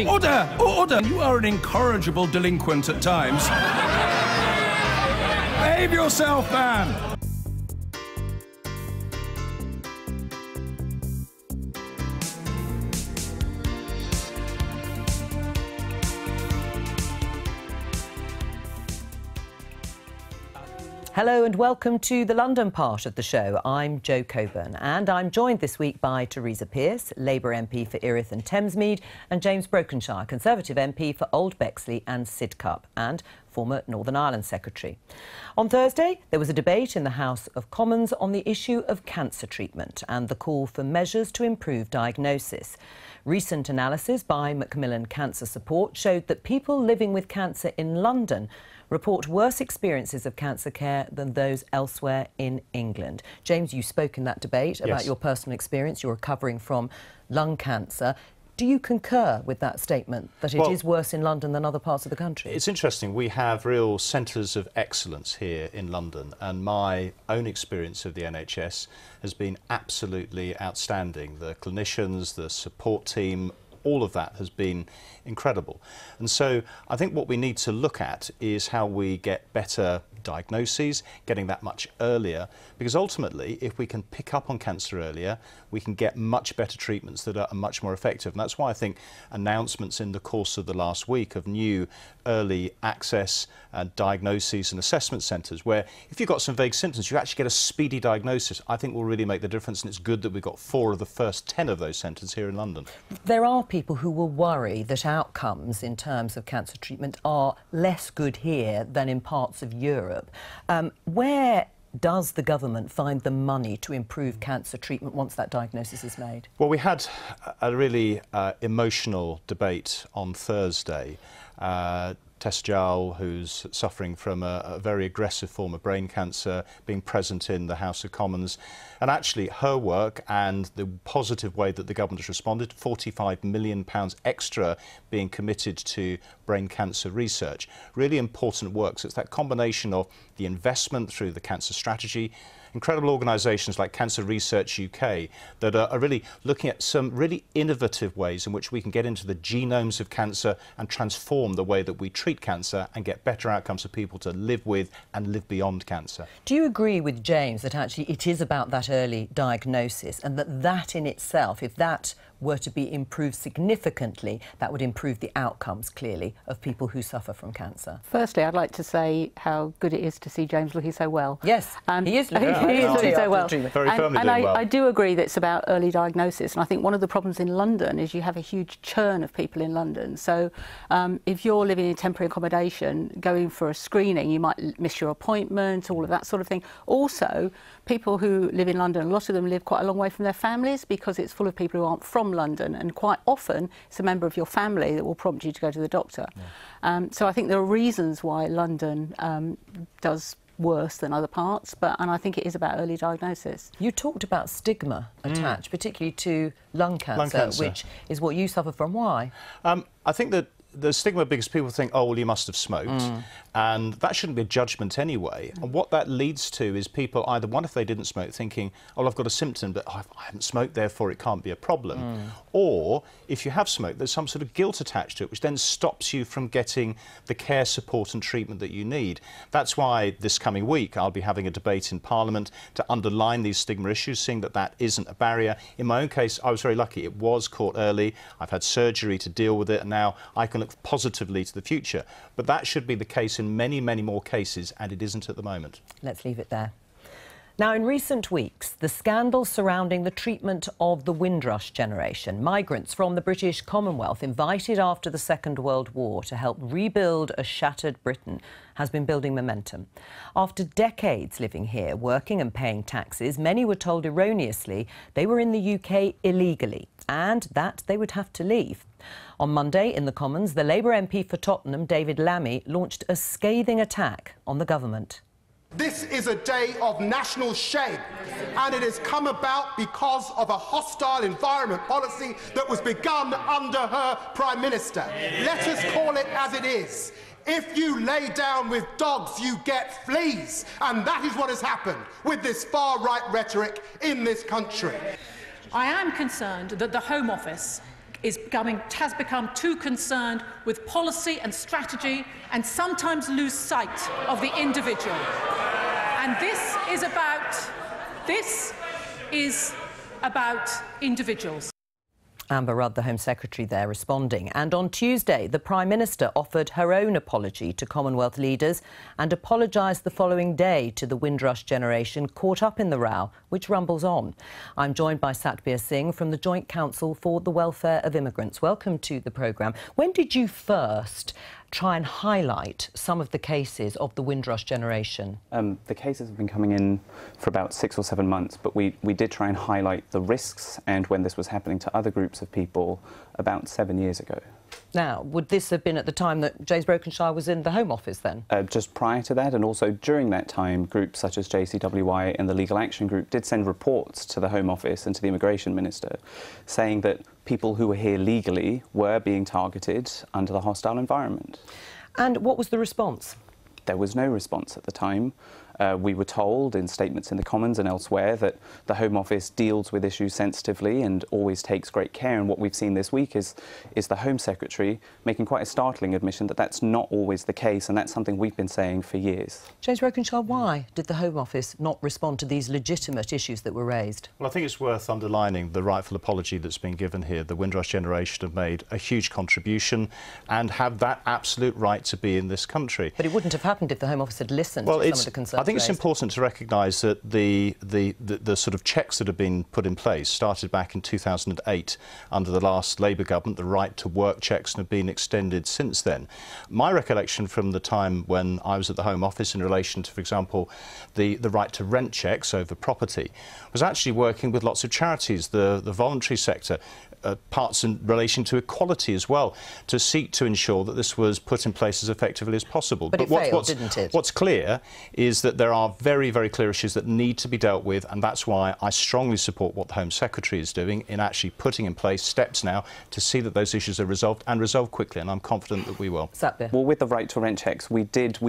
Order! Order! You are an incorrigible delinquent at times. Behave yourself, man! Hello and welcome to the London part of the show. I'm Jo Coburn and I'm joined this week by Teresa Pearce, Labour MP for Erith and Thamesmead, and James Brokenshire, Conservative MP for Old Bexley and Sidcup, and former Northern Ireland Secretary. On Thursday, there was a debate in the House of Commons on the issue of cancer treatment and the call for measures to improve diagnosis. Recent analysis by Macmillan Cancer Support showed that people living with cancer in London report worse experiences of cancer care than those elsewhere in England. James, you spoke in that debate about your personal experience. You're recovering from lung cancer. Do you concur with that statement, that it is worse in London than other parts of the country? It's interesting. We have real centres of excellence here in London, and my own experience of the NHS has been absolutely outstanding. The clinicians, the support team, all of that has been incredible. And so I think what we need to look at is how we get better diagnoses, getting that much earlier, because ultimately if we can pick up on cancer earlier, we can get much better treatments that are much more effective. And that's why I think announcements in the course of the last week of new early access diagnoses and assessment centres, where if you've got some vague symptoms, you actually get a speedy diagnosis, I think will really make the difference. And it's good that we've got 4 of the first 10 of those centres here in London. There are people who will worry that outcomes in terms of cancer treatment are less good here than in parts of Europe. Where does the government find the money to improve cancer treatment once that diagnosis is made? Well, we had a really emotional debate on Thursday. Tess Jowell, who's suffering from a very aggressive form of brain cancer, being present in the House of Commons. And actually her work and the positive way that the government has responded, £45 million extra being committed to brain cancer research. Really important work. So it's that combination of the investment through the cancer strategy, incredible organisations like Cancer Research UK that are really looking at some really innovative ways in which we can get into the genomes of cancer and transform the way that we treat cancer and get better outcomes for people to live with and live beyond cancer. Do you agree with James that actually it is about that early diagnosis, and that in itself, if that were to be improved significantly, that would improve the outcomes, clearly, of people who suffer from cancer? Firstly, I'd like to say how good it is to see James looking so well. Yes, he is looking so well. Very firmly doing well. I do agree that it's about early diagnosis, and I think one of the problems in London is you have a huge churn of people in London. So if you're living in temporary accommodation, going for a screening, you might miss your appointment, all of that sort of thing. Also, people who live in London, a lot of them live quite a long way from their families because it's full of people who aren't from London, and quite often it's a member of your family that will prompt you to go to the doctor. Yeah. So I think there are reasons why London does worse than other parts, and I think it is about early diagnosis. You talked about stigma attached, particularly to lung cancer, which is what you suffer from. Why? I think that the stigma, because people think, oh, well, you must have smoked, and that shouldn't be a judgment anyway. And what that leads to is people either, one, if they didn't smoke, thinking, oh, I've got a symptom, but I haven't smoked, therefore it can't be a problem. Or, if you have smoked, there's some sort of guilt attached to it, which then stops you from getting the care, support and treatment that you need. That's why this coming week I'll be having a debate in Parliament to underline these stigma issues, seeing that that isn't a barrier. In my own case, I was very lucky. It was caught early. I've had surgery to deal with it, and now I can look positively to the future. But that should be the case in many, many more cases, and it isn't at the moment. Let's leave it there. Now, in recent weeks, the scandal surrounding the treatment of the Windrush generation, migrants from the British Commonwealth invited after the Second World War to help rebuild a shattered Britain, has been building momentum. After decades living here, working and paying taxes, many were told erroneously they were in the UK illegally and that they would have to leave. On Monday, in the Commons, the Labour MP for Tottenham, David Lammy, launched a scathing attack on the government. This is a day of national shame, and it has come about because of a hostile environment policy that was begun under her Prime Minister. Let us call it as it is. If you lay down with dogs, you get fleas, and that is what has happened with this far-right rhetoric in this country. I am concerned that the Home Office has become too concerned with policy and strategy and sometimes lose sight of the individual. And this is about individuals. Amber Rudd, the Home Secretary, there responding. And on Tuesday, the Prime Minister offered her own apology to Commonwealth leaders and apologised the following day to the Windrush generation caught up in the row, which rumbles on. I'm joined by Satbir Singh from the Joint Council for the Welfare of Immigrants. Welcome to the programme. When did you first try and highlight some of the cases of the Windrush generation? The cases have been coming in for about 6 or 7 months, but we did try and highlight the risks and when this was happening to other groups of people about 7 years ago. Now, would this have been at the time that James Brokenshire was in the Home Office then? Just prior to that, and also during that time, groups such as JCWI and the Legal Action Group did send reports to the Home Office and to the Immigration Minister saying that people who were here legally were being targeted under the hostile environment. And what was the response? There was no response at the time. We were told in statements in the Commons and elsewhere that the Home Office deals with issues sensitively and always takes great care. And what we've seen this week is the Home Secretary making quite a startling admission that that's not always the case, and that's something we've been saying for years. James Brokenshire, why did the Home Office not respond to these legitimate issues that were raised? Well, I think it's worth underlining the rightful apology that's been given here. The Windrush generation have made a huge contribution and have that absolute right to be in this country. But it wouldn't have happened if the Home Office had listened to some of the concerns. I think it's important to recognise that the sort of checks that have been put in place started back in 2008 under the last Labour government. The right to work checks have been extended since then. My recollection from the time when I was at the Home Office in relation to, for example, the right to rent checks over property was actually working with lots of charities, the voluntary sector, parts in relation to equality as well, to seek to ensure that this was put in place as effectively as possible. But it failed, didn't it? What's clear is that there are very, very clear issues that need to be dealt with, and that's why I strongly support what the Home Secretary is doing in actually putting in place steps now to see that those issues are resolved, and resolved quickly, and I'm confident that we will. Satbir. Well, with the right to rent checks, we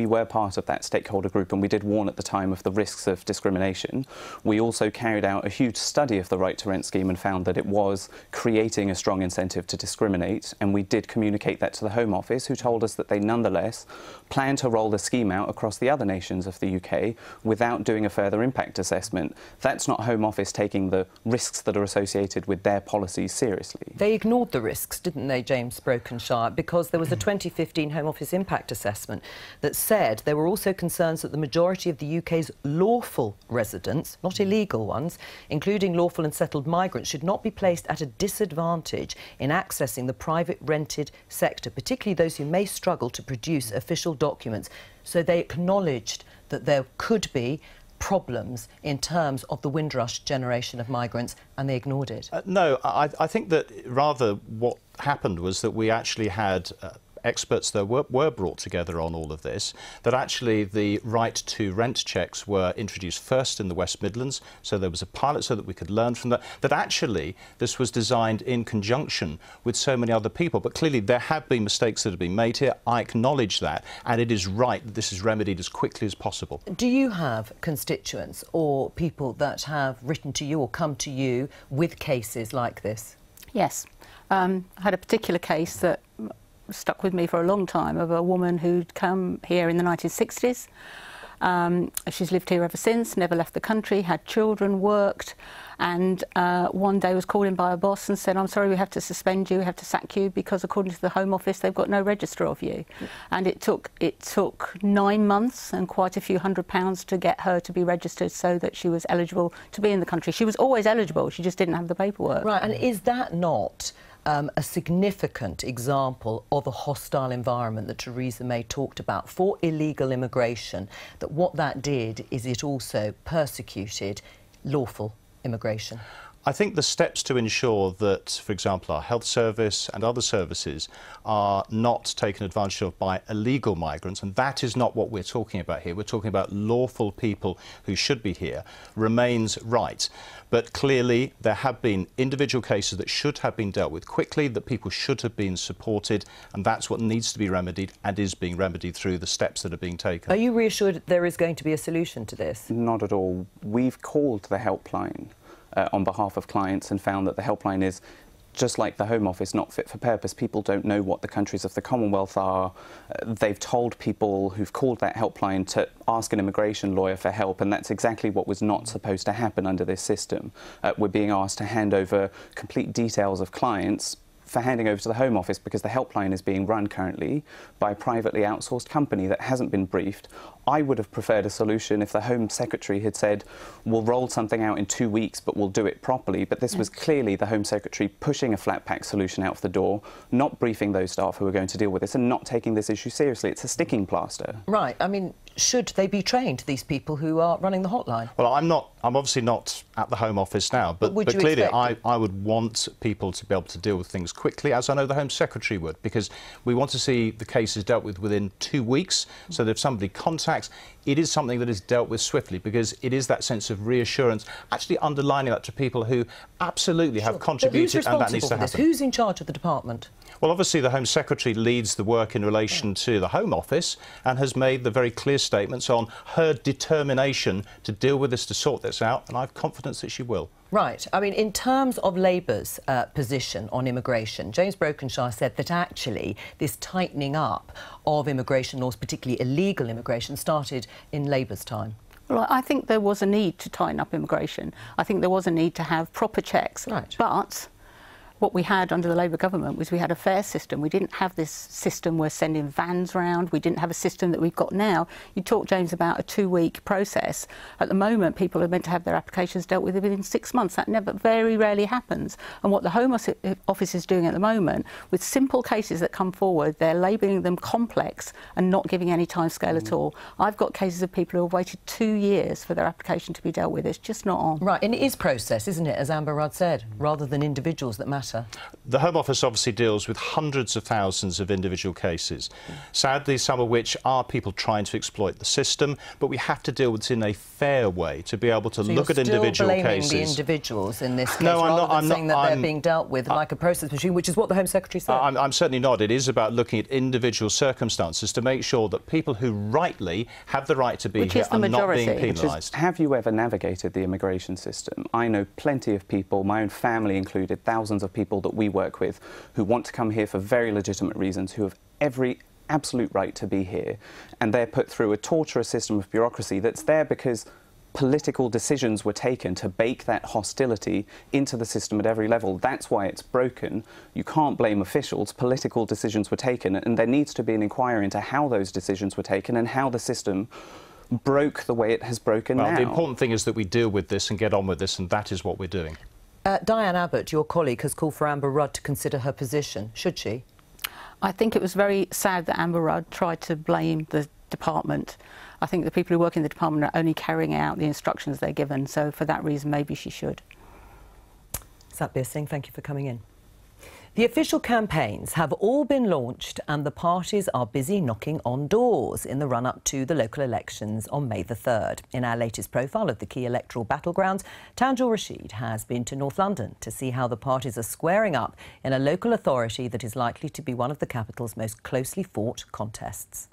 were part of that stakeholder group, and we did warn at the time of the risks of discrimination. We also carried out a huge study of the right to rent scheme and found that it was creating a strong incentive to discriminate, and we did communicate that to the Home Office, who told us that they nonetheless plan to roll the scheme out across the other nations of the UK without doing a further impact assessment. That's not Home Office taking the risks that are associated with their policies seriously. They ignored the risks, didn't they, James Brokenshire, because there was a 2015 Home Office impact assessment that said there were also concerns that the majority of the UK's lawful residents, not illegal ones, including lawful and settled migrants, should not be placed at a disadvantage in accessing the private rented sector, particularly those who may struggle to produce official documents. So they acknowledged that there could be problems in terms of the Windrush generation of migrants, and they ignored it. No, I think that rather what happened was that we actually had experts that were brought together on all of this, that actually the right to rent checks were introduced first in the West Midlands, so there was a pilot so that we could learn from that, that actually this was designed in conjunction with so many other people. But clearly there have been mistakes that have been made here. I acknowledge that, and it is right that this is remedied as quickly as possible. Do you have constituents or people that have written to you or come to you with cases like this? Yes. I had a particular case that stuck with me for a long time, of a woman who'd come here in the 1960s. She's lived here ever since, never left the country, had children, worked, and one day was called in by a boss and said, "I'm sorry, we have to suspend you, we have to sack you, because according to the Home Office they've got no register of you." And it took 9 months and quite a few £100 to get her to be registered so that she was eligible to be in the country. She was always eligible, she just didn't have the paperwork. Right, and is that not a significant example of a hostile environment that Theresa May talked about for illegal immigration, that what that did is it also persecuted lawful immigration? I think the steps to ensure that, for example, our health service and other services are not taken advantage of by illegal migrants, and that is not what we're talking about here. We're talking about lawful people who should be here, remains right. But clearly there have been individual cases that should have been dealt with quickly, that people should have been supported, and that's what needs to be remedied and is being remedied through the steps that are being taken. Are you reassured that there is going to be a solution to this? Not at all. We've called the helpline on behalf of clients and found that the helpline is just like the Home Office, not fit for purpose. People don't know what the countries of the Commonwealth are. They've told people who've called that helpline to ask an immigration lawyer for help, and that's exactly what was not supposed to happen under this system. We're being asked to hand over complete details of clients for handing over to the Home Office because the helpline is being run currently by a privately outsourced company that hasn't been briefed. I would have preferred a solution if the Home Secretary had said, we'll roll something out in 2 weeks, but we'll do it properly. But this was clearly the Home Secretary pushing a flat pack solution out of the door, not briefing those staff who are going to deal with this and not taking this issue seriously. It's a sticking plaster. Right. I mean, should they be trained, these people who are running the hotline? Well, I'm obviously not at the Home Office now, but clearly I would want people to be able to deal with things quickly, as I know the Home Secretary would, because we want to see the cases dealt with within 2 weeks, so that if somebody contacts, it is something that is dealt with swiftly, because it is that sense of reassurance, actually underlining that to people who absolutely have contributed, and that needs to happen. Who's in charge of the department? Well, obviously the Home Secretary leads the work in relation to the Home Office and has made the very clear statements on her determination to deal with this, to sort this out, and I have confidence that she will. Right. I mean, in terms of Labour's position on immigration, James Brokenshire said that actually this tightening up of immigration laws, particularly illegal immigration, started in Labour's time. Well, I think there was a need to tighten up immigration. I think there was a need to have proper checks. Right. But what we had under the Labour government was we had a fair system. We didn't have this system where sending vans round. We didn't have a system that we've got now. You talked, James, about a 2-week process. At the moment, people are meant to have their applications dealt with within 6 months. That very rarely happens. And what the Home Office is doing at the moment, with simple cases that come forward, they're labelling them complex and not giving any timescale at all. I've got cases of people who have waited 2 years for their application to be dealt with. It's just not on. Right, and it is process, isn't it, as Amber Rudd said, rather than individuals that matter. The Home Office obviously deals with hundreds of thousands of individual cases. Sadly, some of which are people trying to exploit the system, but we have to deal with it in a fair way to be able to look at individual cases. The individuals in this case, no, rather than saying that they're being dealt with like a process machine, which is what the Home Secretary said. I'm certainly not. It is about looking at individual circumstances to make sure that people who rightly have the right to be here are not being penalised. Have you ever navigated the immigration system? I know plenty of people, my own family included, thousands of people that we work with who want to come here for very legitimate reasons, who have every absolute right to be here, and they're put through a torturous system of bureaucracy that's there because political decisions were taken to bake that hostility into the system at every level. That's why it's broken. You can't blame officials. Political decisions were taken, and there needs to be an inquiry into how those decisions were taken and how the system broke the way it has broken now. The important thing is that we deal with this and get on with this, and that is what we're doing. Diane Abbott, your colleague, has called for Amber Rudd to consider her position. Should she? I think it was very sad that Amber Rudd tried to blame the department. I think the people who work in the department are only carrying out the instructions they're given, so for that reason maybe she should. Satbir Singh, thank you for coming in. The official campaigns have all been launched and the parties are busy knocking on doors in the run-up to the local elections on May the 3rd. In our latest profile of the key electoral battlegrounds, Tanjil Rashid has been to North London to see how the parties are squaring up in a local authority that is likely to be one of the capital's most closely fought contests.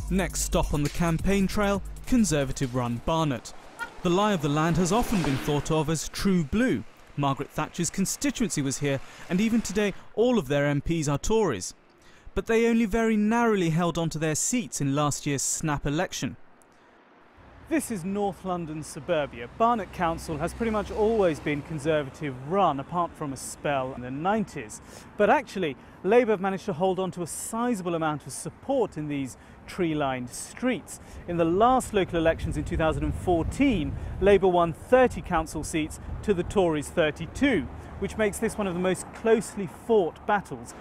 Next stop on the campaign trail, Conservative-run Barnet. The lie of the land has often been thought of as true blue. Margaret Thatcher's constituency was here, and even today all of their MPs are Tories. But they only very narrowly held on to their seats in last year's snap election. This is North London suburbia. Barnet Council has pretty much always been Conservative-run, apart from a spell in the 90s. But actually, Labour have managed to hold on to a sizable amount of support in these tree-lined streets. In the last local elections in 2014, Labour won 30 council seats to the Tories' 32, which makes this one of the most closely fought battles.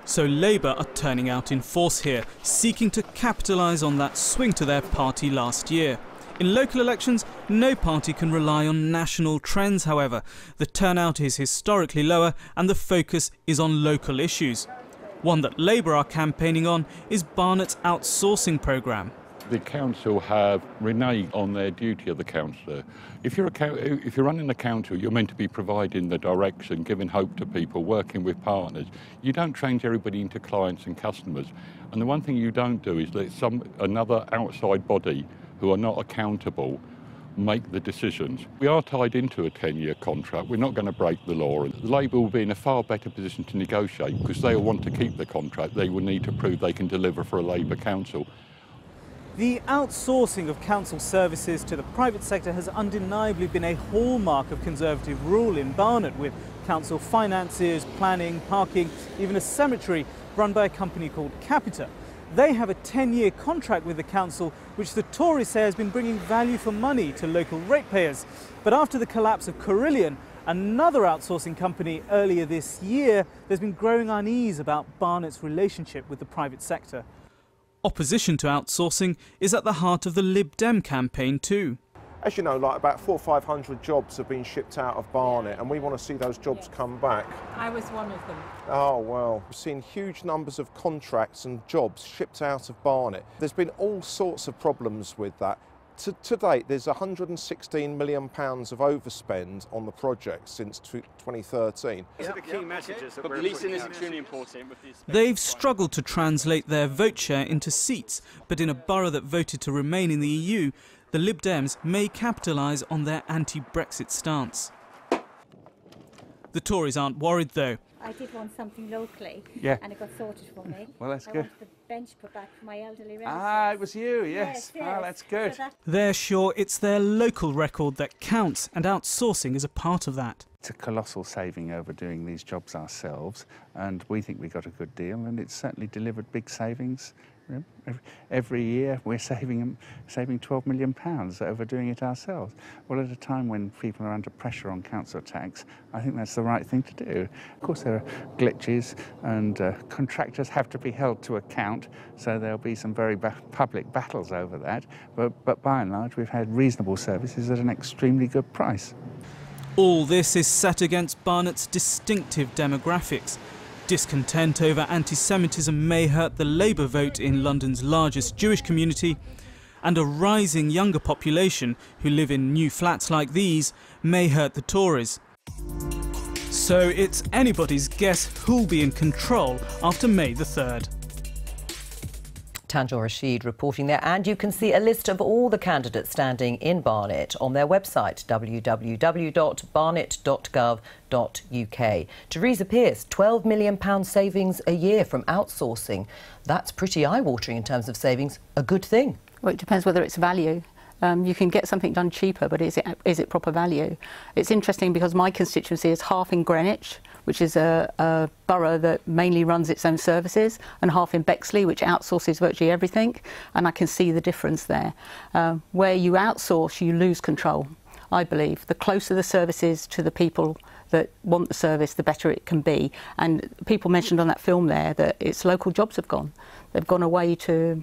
So Labour are turning out in force here, seeking to capitalise on that swing to their party last year. In local elections, no party can rely on national trends, however. The turnout is historically lower and the focus is on local issues. One that Labour are campaigning on is Barnet's outsourcing programme. The council have reneged on their duty of the councillor. If you're running the council, you're meant to be providing the direction, giving hope to people, working with partners. You don't change everybody into clients and customers. And the one thing you don't do is let another outside body who are not accountable make the decisions. We are tied into a 10-year contract. We're not going to break the law. Labour will be in a far better position to negotiate because they'll want to keep the contract. They will need to prove they can deliver for a Labour council. The outsourcing of council services to the private sector has undeniably been a hallmark of Conservative rule in Barnet, with council finances, planning, parking, even a cemetery run by a company called Capita. They have a 10-year contract with the council, which the Tories say has been bringing value for money to local ratepayers. But after the collapse of Carillion, another outsourcing company earlier this year, there's been growing unease about Barnet's relationship with the private sector. Opposition to outsourcing is at the heart of the Lib Dem campaign too. As you know, like about 400 or 500 jobs have been shipped out of Barnet, and we want to see those jobs come back. I was one of them. Oh, well, we've seen huge numbers of contracts and jobs shipped out of Barnet. There's been all sorts of problems with that. To date, there's £116 million of overspend on the project since 2013. These are the key messages that we're policing is extremely important. They've struggled to translate their vote share into seats, but in a borough that voted to remain in the EU, the Lib Dems may capitalise on their anti-Brexit stance. The Tories aren't worried, though. I did want something locally, and it got sorted for me. Well, that's good. I wanted the bench put back for my elderly relatives. Ah, it was you, yes. Yes. Oh, that's good. So They're sure it's their local record that counts, and outsourcing is a part of that. It's a colossal saving over doing these jobs ourselves, and we think we got a good deal, and it's certainly delivered big savings. Every year we're saving £12 million over doing it ourselves. Well, at a time when people are under pressure on council tax, I think that's the right thing to do. Of course, there are glitches, and contractors have to be held to account, so there'll be some very public battles over that. But by and large, we've had reasonable services at an extremely good price. All this is set against Barnet's distinctive demographics. Discontent over anti-Semitism may hurt the Labour vote in London's largest Jewish community, and a rising younger population who live in new flats like these may hurt the Tories. So it's anybody's guess who'll be in control after May the 3rd. Tanjore Rashid reporting there, and you can see a list of all the candidates standing in Barnet on their website www.barnet.gov.uk. Teresa Pearce, £12 million savings a year from outsourcing. That's pretty eye-watering in terms of savings. A good thing. Well, it depends whether it's value. You can get something done cheaper, but is it proper value? It's interesting because my constituency is half in Greenwich, which is a borough that mainly runs its own services, and half in Bexley, which outsources virtually everything, and I can see the difference there. Where you outsource, you lose control, I believe. The closer the service is to the people that want the service, the better it can be. And people mentioned on that film there that its local jobs have gone. They've gone away to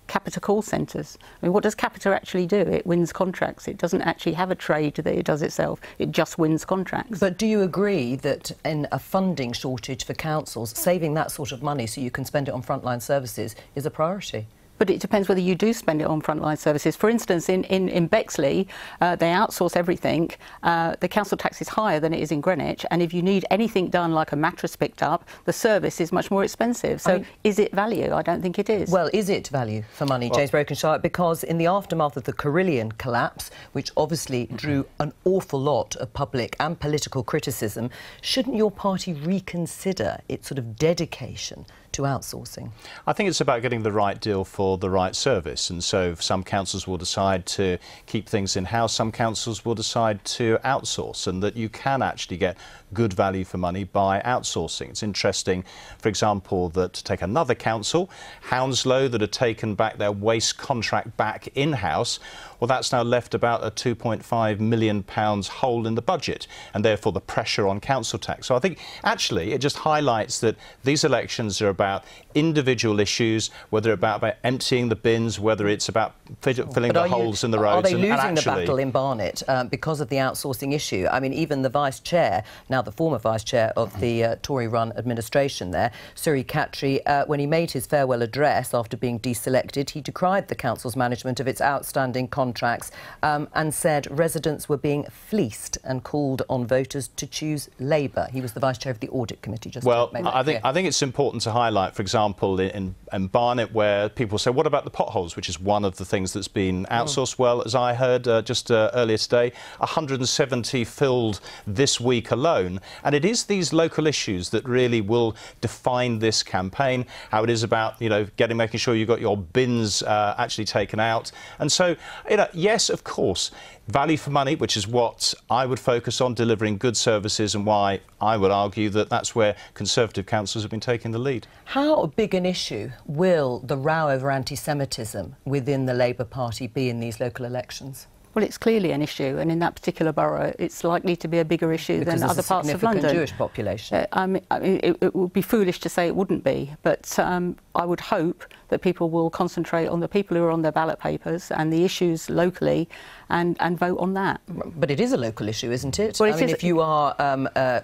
Capita call centres. I mean, what does Capita actually do? It wins contracts. It doesn't actually have a trade that it does itself. It just wins contracts. But do you agree that in a funding shortage for councils, saving that sort of money so you can spend it on frontline services is a priority? But it depends whether you do spend it on frontline services. For instance, in Bexley, they outsource everything. The council tax is higher than it is in Greenwich, and if you need anything done like a mattress picked up, the service is much more expensive. So is it value? I don't think it is. Well, is it value for money, James Brokenshire? Because in the aftermath of the Carillion collapse, which obviously drew an awful lot of public and political criticism, shouldn't your party reconsider its sort of dedication to outsourcing? I think it's about getting the right deal for the right service, and so some councils will decide to keep things in-house, some councils will decide to outsource, and that you can actually get good value for money by outsourcing. It's interesting, for example, that to take another council, Hounslow, that had taken back their waste contract back in-house, well, that's now left about a £2.5 million hole in the budget, and therefore the pressure on council tax. So I think actually it just highlights that these elections are about individual issues, whether about emptying the bins, whether it's about filling the holes in the roads. Are they losing the battle in Barnet because of the outsourcing issue? I mean, even the vice chair, now the former vice chair of the Tory-run administration there, Suri Khatri, when he made his farewell address after being deselected, he decried the council's management of its outstanding contract contracts and said residents were being fleeced and called on voters to choose Labour. He was the Vice Chair of the Audit Committee. Just well, I think it's important to highlight, for example, in Barnet, where people say, what about the potholes, which is one of the things that's been outsourced. Well, as I heard just earlier today, 170 filled this week alone. And it is these local issues that really will define this campaign, how it is about, you know, making sure you've got your bins actually taken out. And so, you know, yes, of course, value for money, which is what I would focus on, delivering good services, and why I would argue that that's where Conservative councillors have been taking the lead. How big an issue will the row over anti-Semitism within the Labour Party be in these local elections? Well, it's clearly an issue, and in that particular borough, it's likely to be a bigger issue than other parts of London. Because there's a significant Jewish population. I mean, it would be foolish to say it wouldn't be, but I would hope that people will concentrate on the people who are on their ballot papers and the issues locally, and vote on that. But it is a local issue, isn't it? Well, I mean, if you are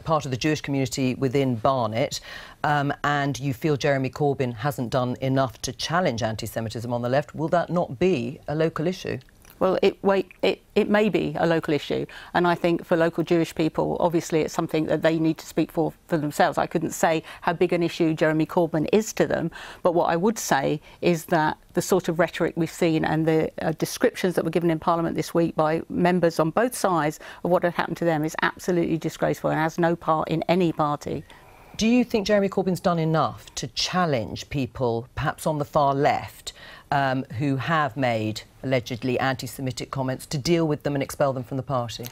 part of the Jewish community within Barnet, and you feel Jeremy Corbyn hasn't done enough to challenge anti-Semitism on the left, will that not be a local issue? Well, it may be a local issue, and I think for local Jewish people, obviously it's something that they need to speak for themselves. I couldn't say how big an issue Jeremy Corbyn is to them, but what I would say is that the sort of rhetoric we've seen and the descriptions that were given in Parliament this week by members on both sides of what had happened to them is absolutely disgraceful and has no part in any party. Do you think Jeremy Corbyn's done enough to challenge people, perhaps on the far left, who have made allegedly anti-Semitic comments, to deal with them and expel them from the party?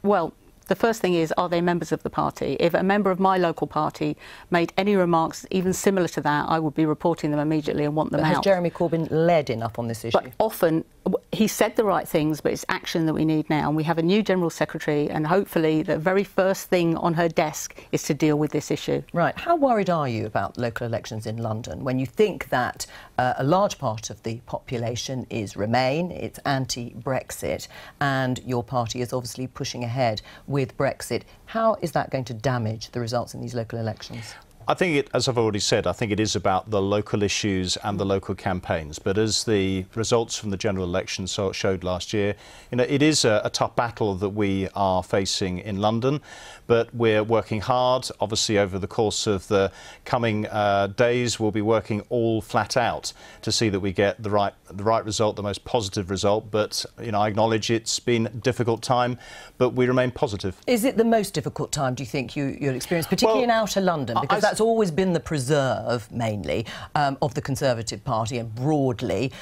Well, the first thing is, are they members of the party? If a member of my local party made any remarks even similar to that, I would be reporting them immediately and want them out. Has Jeremy Corbyn led enough on this issue? But often, he said the right things, but it's action that we need now. And we have a new General Secretary, and hopefully the very first thing on her desk is to deal with this issue. Right. How worried are you about local elections in London when you think that a large part of the population is Remain, it's anti-Brexit, and your party is obviously pushing ahead with Brexit? How is that going to damage the results in these local elections? I think, as I've already said, I think it is about the local issues and the local campaigns. But as the results from the general election showed last year, you know, it is a tough battle that we are facing in London. But we're working hard. Obviously, over the course of the coming days, we'll be working all flat out to see that we get the right result, the most positive result. But you know, I acknowledge it's been a difficult time, but we remain positive. Is it the most difficult time, do you think, you'll experience, particularly in outer London? Because that's always been the preserve, mainly, of the Conservative Party, and broadly,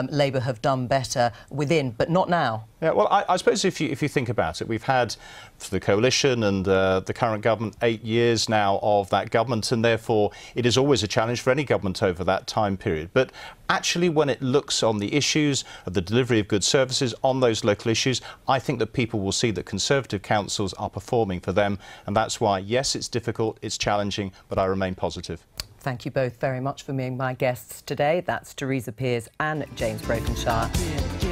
Labour have done better within, but not now. Yeah, well, I suppose if you think about it, we've had for the coalition and the current government 8 years now of that government, and therefore it is always a challenge for any government over that time period. But actually, when it looks on the issues of the delivery of good services on those local issues, I think that people will see that Conservative councils are performing for them, and that's why, yes, it's difficult, it's challenging, but I remain positive. Thank you both very much for being my guests today. That's Teresa Pearce and James Brokenshire.